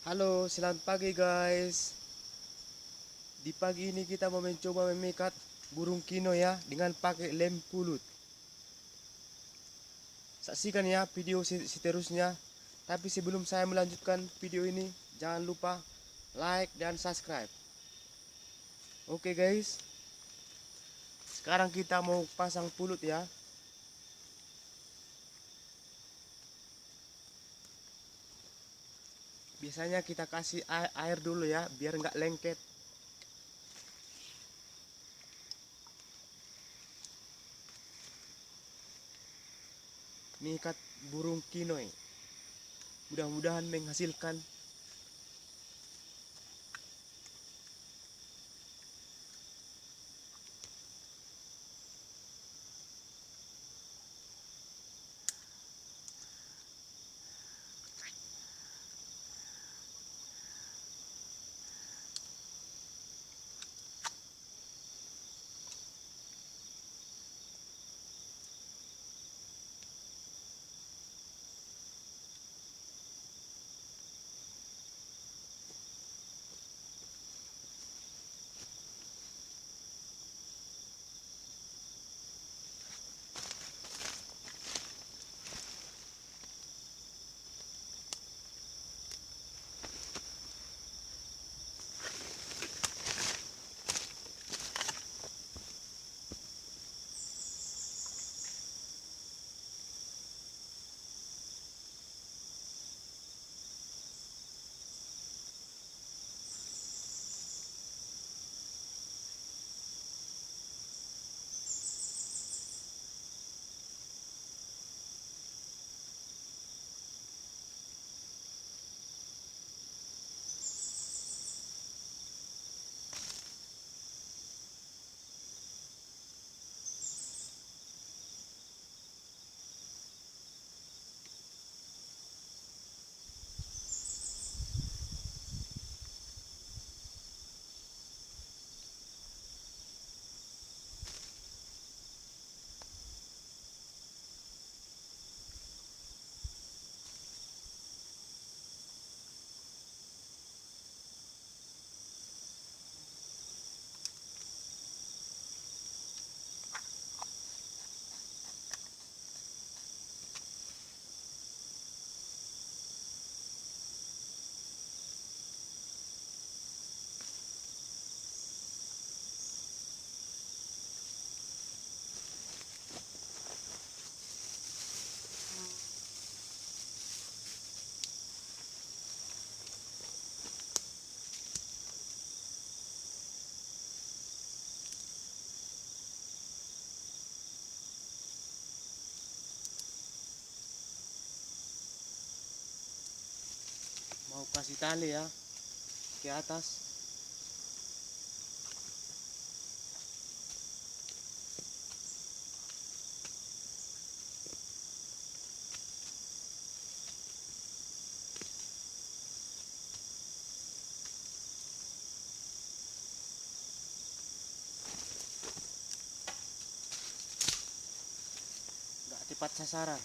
Halo, selamat pagi guys. Di pagi ini kita mau mencoba memikat burung kino ya dengan pakai lem pulut. Saksikan ya video seterusnya. Tapi sebelum saya melanjutkan video ini, jangan lupa like dan subscribe. Oke guys, sekarang kita mau pasang pulut ya. Biasanya kita kasih air dulu ya, biar nggak lengket. Mengikat burung kinoy, mudah-mudahan menghasilkan. Mau kasih tali ya ke atas. Nggak tepat sasaran.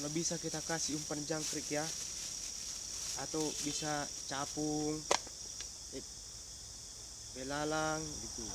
Kalau bisa kita kasih umpan jangkrik ya, atau bisa capung, belalang gitu.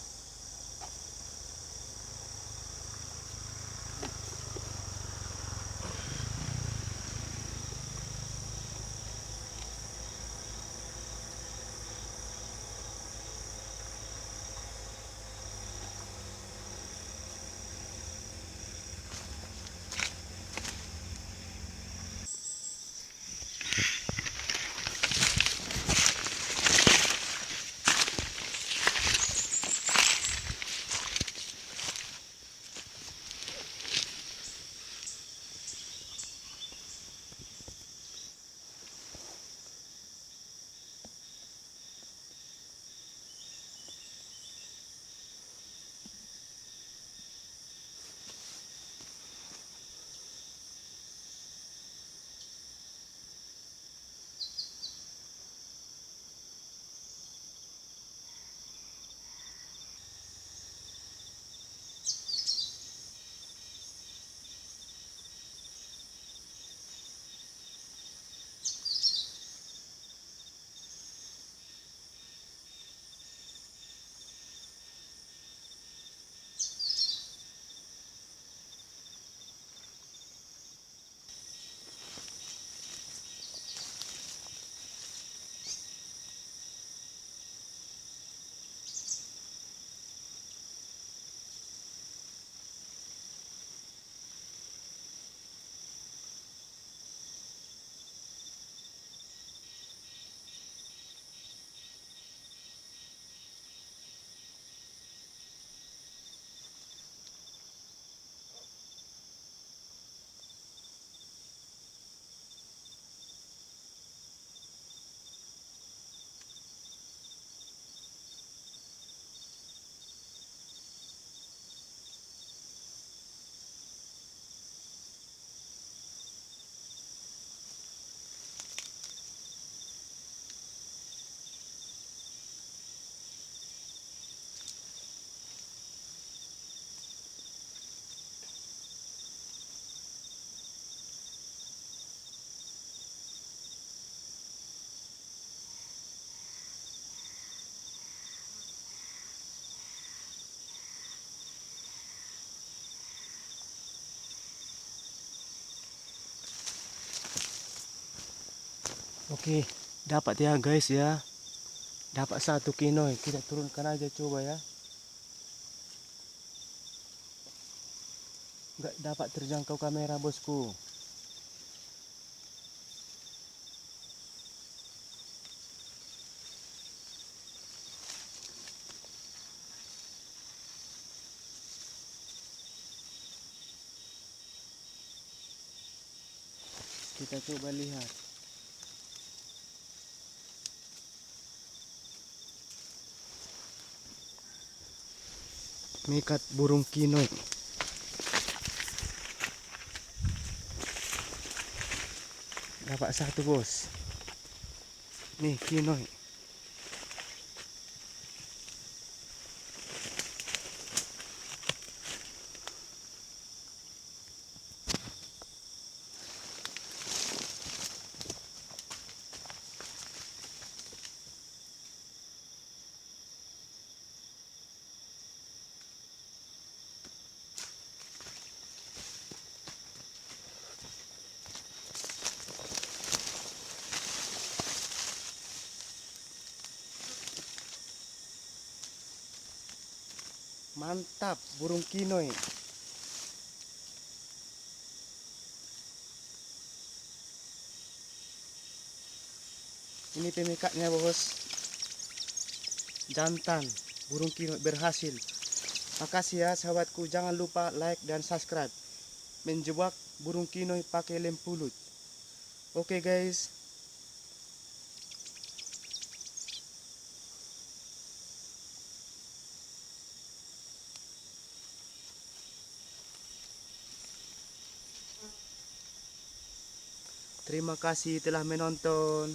Oke, dapat ya guys ya. Dapat 1 kinoy. Kita turunkan aja coba ya. Nggak dapat terjangkau kamera bosku. Kita coba lihat. Mikat burung kinoy. Dapat 1 bos. Nih kinoy. Mantap burung kinoy. Ini pemikatnya bos. Jantan burung kinoy berhasil. Makasih ya sahabatku, jangan lupa like dan subscribe. Menjebak burung kinoy pakai lem pulut. Oke guys. Terima kasih telah menonton.